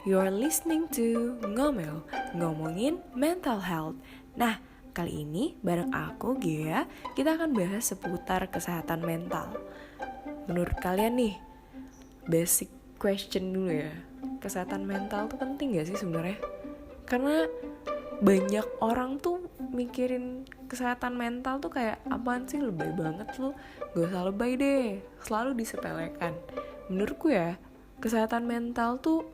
You're listening to Ngomel, ngomongin mental health. Nah, kali ini bareng aku, Gea, kita akan bahas seputar kesehatan mental. Menurut kalian nih, basic question dulu ya, kesehatan mental tuh penting gak sih sebenarnya? Karena banyak orang tuh mikirin kesehatan mental tuh kayak apaan sih, lebay banget lu, gak usah lebay deh, selalu disepelekan. Menurutku ya, kesehatan mental tuh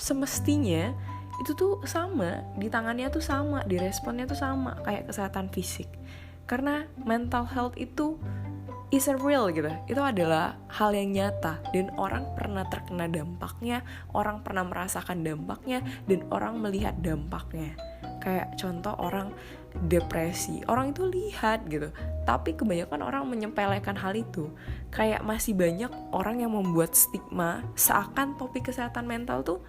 semestinya itu tuh sama, di tangannya tuh sama, di responnya tuh sama kayak kesehatan fisik. Karena mental health itu is a real gitu. Itu adalah hal yang nyata dan orang pernah terkena dampaknya, orang pernah merasakan dampaknya, dan orang melihat dampaknya. Kayak contoh orang depresi, orang itu lihat gitu. Tapi kebanyakan orang menyepelekan hal itu. Kayak masih banyak orang yang membuat stigma seakan topik kesehatan mental tuh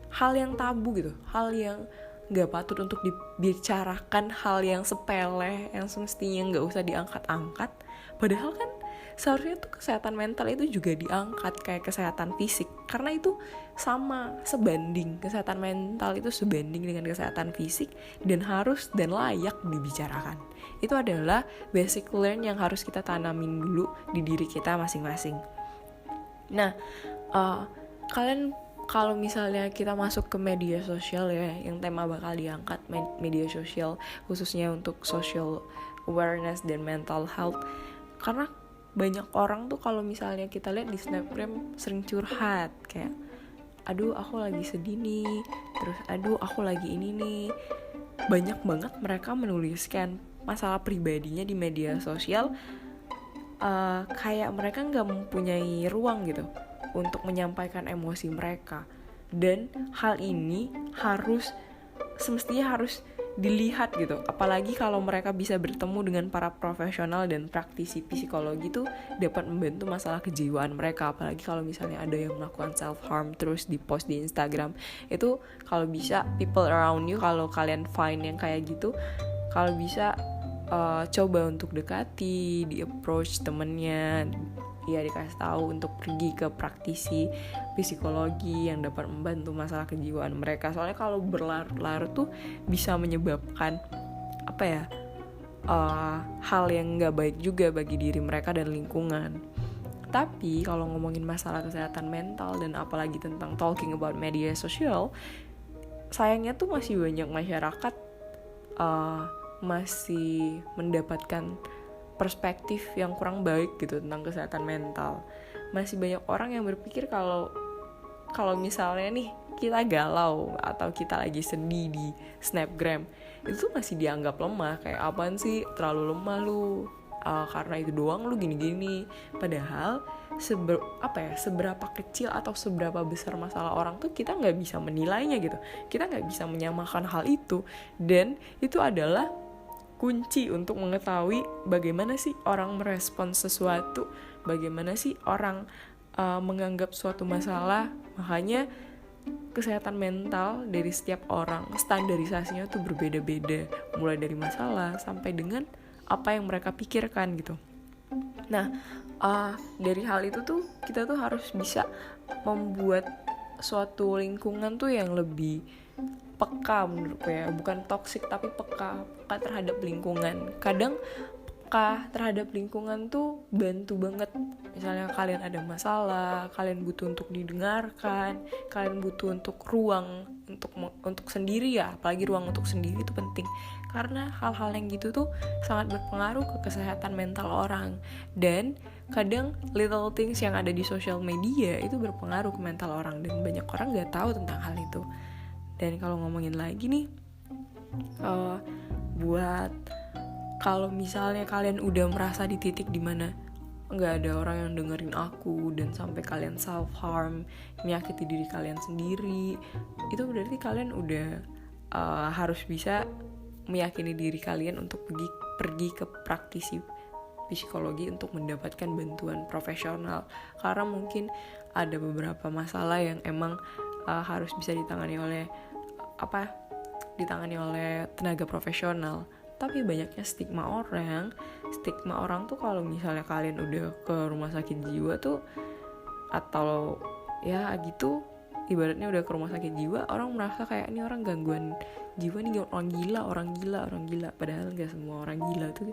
hal yang tabu gitu, hal yang gak patut untuk dibicarakan, hal yang sepele, yang semestinya gak usah diangkat-angkat. Padahal kan seharusnya tuh kesehatan mental itu juga diangkat kayak kesehatan fisik, karena itu sama, sebanding. Kesehatan mental itu sebanding dengan kesehatan fisik dan harus dan layak dibicarakan. Itu adalah basic learn yang harus kita tanamin dulu di diri kita masing-masing. Nah, kalian kalau misalnya kita masuk ke media sosial ya, yang tema bakal diangkat media sosial khususnya untuk social awareness dan mental health. Karena banyak orang tuh kalau misalnya kita lihat di Snapgram sering curhat kayak, aduh aku lagi sedih nih, terus aduh aku lagi ini nih. Banyak banget mereka menuliskan masalah pribadinya di media sosial, kayak mereka gak mempunyai ruang gitu untuk menyampaikan emosi mereka. Dan hal ini semestinya harus dilihat gitu, apalagi kalau mereka bisa bertemu dengan para profesional dan praktisi psikologi tuh dapat membantu masalah kejiwaan mereka. Apalagi kalau misalnya ada yang melakukan self harm terus di post di Instagram, itu kalau bisa people around you, kalau kalian find yang kayak gitu, kalau bisa coba untuk dekati, di approach temennya, ya dikasih tahu untuk pergi ke praktisi psikologi yang dapat membantu masalah kejiwaan mereka. Soalnya kalau berlarut-larut tuh bisa menyebabkan hal yang nggak baik juga bagi diri mereka dan lingkungan. Tapi kalau ngomongin masalah kesehatan mental dan apalagi tentang talking about media sosial, sayangnya tuh masih banyak masyarakat masih mendapatkan perspektif yang kurang baik gitu tentang kesehatan mental. Masih banyak orang yang berpikir kalau misalnya nih kita galau atau kita lagi sedih di Snapgram, itu masih dianggap lemah, kayak apaan sih, terlalu lemah lu, karena itu doang lu gini-gini. Padahal seberapa kecil atau seberapa besar masalah orang tuh kita nggak bisa menilainya gitu, kita nggak bisa menyamakan hal itu. Dan itu adalah kunci untuk mengetahui bagaimana sih orang merespon sesuatu, bagaimana sih orang menganggap suatu masalah. Makanya kesehatan mental dari setiap orang standarisasinya tuh berbeda-beda, mulai dari masalah sampai dengan apa yang mereka pikirkan gitu. Nah, dari hal itu tuh kita tuh harus bisa membuat suatu lingkungan tuh yang lebih peka menurutku ya, bukan toksik tapi peka terhadap lingkungan. Kadang peka terhadap lingkungan tuh bantu banget. Misalnya kalian ada masalah, kalian butuh untuk didengarkan, kalian butuh untuk ruang untuk sendiri ya, apalagi ruang untuk sendiri itu penting. Karena hal-hal yang gitu tuh sangat berpengaruh ke kesehatan mental orang. Dan kadang little things yang ada di social media itu berpengaruh ke mental orang, dan banyak orang gak tahu tentang hal itu. Dan kalau ngomongin lagi nih, buat kalau misalnya kalian udah merasa di titik dimana nggak ada orang yang dengerin aku dan sampai kalian self harm, menyakiti diri kalian sendiri, itu berarti kalian udah harus bisa meyakini diri kalian untuk pergi ke praktisi psikologi untuk mendapatkan bantuan profesional. Karena mungkin ada beberapa masalah yang emang harus bisa ditangani oleh tenaga profesional. Tapi banyaknya stigma orang tuh kalau misalnya kalian udah ke rumah sakit jiwa tuh atau ya gitu, ibaratnya udah ke rumah sakit jiwa, orang merasa kayak ini orang gangguan jiwa, nih orang gila. Padahal nggak semua orang gila tuh,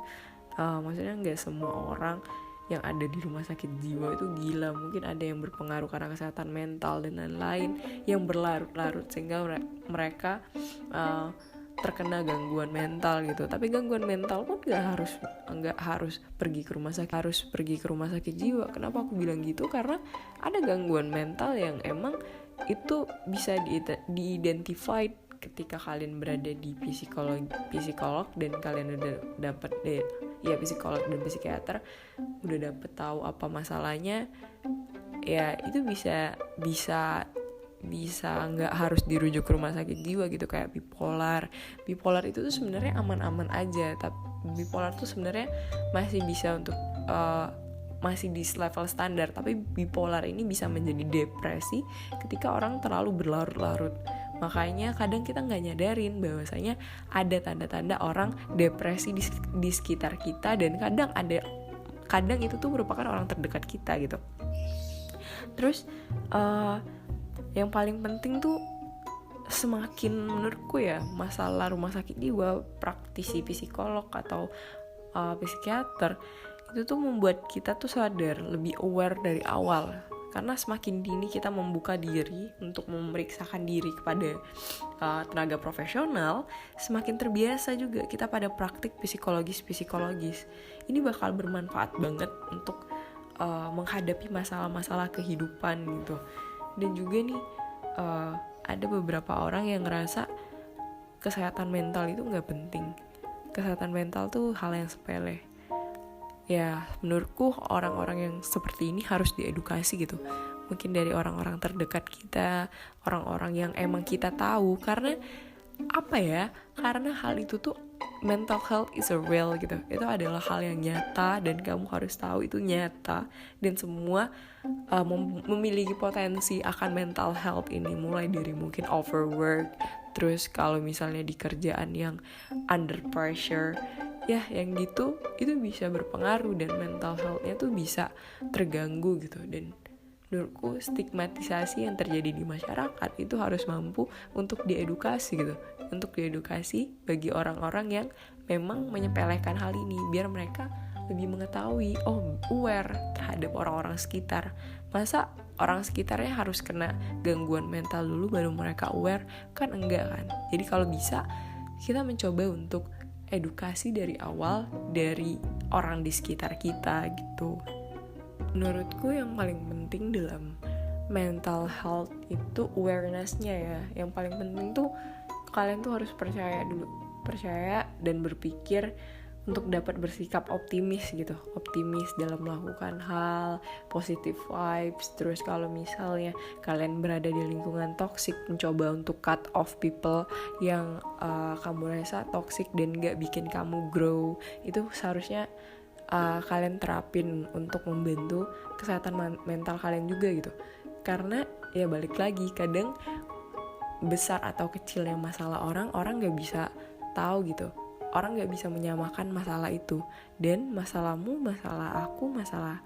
maksudnya nggak semua orang yang ada di rumah sakit jiwa itu gila. Mungkin ada yang berpengaruh karena kesehatan mental dan lain-lain yang berlarut-larut sehingga mereka terkena gangguan mental gitu. Tapi gangguan mental pun nggak harus pergi ke rumah sakit jiwa. Kenapa aku bilang gitu? Karena ada gangguan mental yang emang itu bisa diidentified ketika kalian berada di psikolog dan kalian udah dapet psikolog dan psikiater udah dapet tahu apa masalahnya, ya itu bisa nggak harus dirujuk ke rumah sakit jiwa gitu. Kayak bipolar itu tuh sebenarnya aman-aman aja, tapi bipolar tuh sebenarnya masih bisa untuk masih di level standar, tapi bipolar ini bisa menjadi depresi ketika orang terlalu berlarut-larut. Makanya kadang kita nggak nyadarin bahwasanya ada tanda-tanda orang depresi di sekitar kita, dan kadang itu tuh merupakan orang terdekat kita gitu. Terus yang paling penting tuh, semakin menurutku ya, masalah rumah sakit jiwa, praktisi psikolog atau psikiater itu tuh membuat kita tuh sadar, lebih aware dari awal. Karena semakin dini kita membuka diri untuk memeriksakan diri kepada tenaga profesional, semakin terbiasa juga kita pada praktik psikologis. Ini bakal bermanfaat banget untuk menghadapi masalah-masalah kehidupan gitu. Dan juga nih ada beberapa orang yang ngerasa kesehatan mental itu gak penting. Kesehatan mental tuh hal yang sepele. Ya menurutku orang-orang yang seperti ini harus diedukasi gitu. Mungkin dari orang-orang terdekat kita, orang-orang yang emang kita tahu. Karena karena hal itu tuh, mental health is a real gitu. Itu adalah hal yang nyata dan kamu harus tahu itu nyata. Dan semua memiliki potensi akan mental health ini, mulai dari mungkin overwork, terus kalau misalnya di kerjaan yang under pressure, ya yang gitu itu bisa berpengaruh dan mental health-nya tuh bisa terganggu gitu. Dan menurutku stigmatisasi yang terjadi di masyarakat itu harus mampu untuk diedukasi gitu, untuk diedukasi bagi orang-orang yang memang menyepelekan hal ini, biar mereka lebih mengetahui, aware terhadap orang-orang sekitar. Masa orang sekitarnya harus kena gangguan mental dulu baru mereka aware? Kan enggak kan. Jadi kalau bisa kita mencoba untuk edukasi dari awal dari orang di sekitar kita gitu. Menurutku yang paling penting dalam mental health itu awareness-nya ya. Yang paling penting tuh kalian tuh harus percaya dan berpikir untuk dapat bersikap optimis gitu, optimis dalam melakukan hal, positive vibes. Terus kalau misalnya kalian berada di lingkungan toxic, mencoba untuk cut off people yang kamu rasa toxic dan gak bikin kamu grow. Itu seharusnya kalian terapin untuk membantu kesehatan mental kalian juga gitu. Karena ya balik lagi, kadang besar atau kecilnya masalah orang gak bisa tahu gitu. Orang gak bisa menyamakan masalah itu. Dan masalahmu, masalah aku, masalah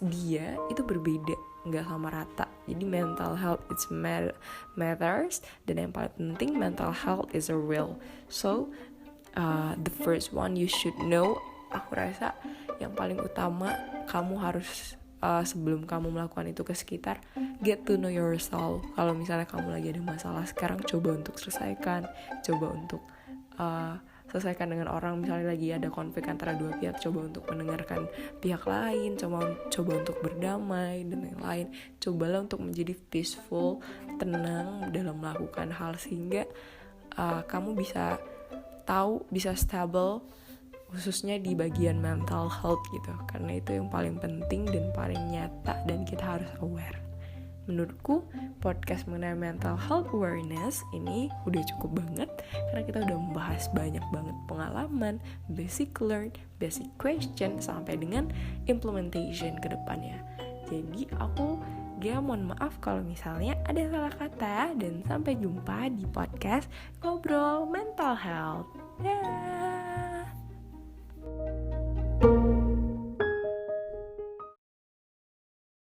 dia itu berbeda, gak sama rata. Jadi mental health it's matters. Dan yang paling penting, mental health is a real. So the first one you should know, aku rasa yang paling utama kamu harus sebelum kamu melakukan itu ke sekitar, get to know yourself. Kalau misalnya kamu lagi ada masalah sekarang, coba untuk selesaikan. Coba untuk selesaikan dengan orang. Misalnya lagi ada konflik antara dua pihak, coba untuk mendengarkan pihak lain, coba untuk berdamai dan lain-lain. Cobalah untuk menjadi peaceful, tenang dalam melakukan hal, sehingga kamu bisa tahu, bisa stable, khususnya di bagian mental health gitu. Karena itu yang paling penting dan paling nyata, dan kita harus aware. Menurutku podcast mengenai mental health awareness ini udah cukup banget, karena kita udah membahas banyak banget pengalaman, basic learn, basic question, sampai dengan implementation ke depannya. Jadi aku mohon maaf kalau misalnya ada salah kata, dan sampai jumpa di podcast Ngobrol Mental Health. Dah.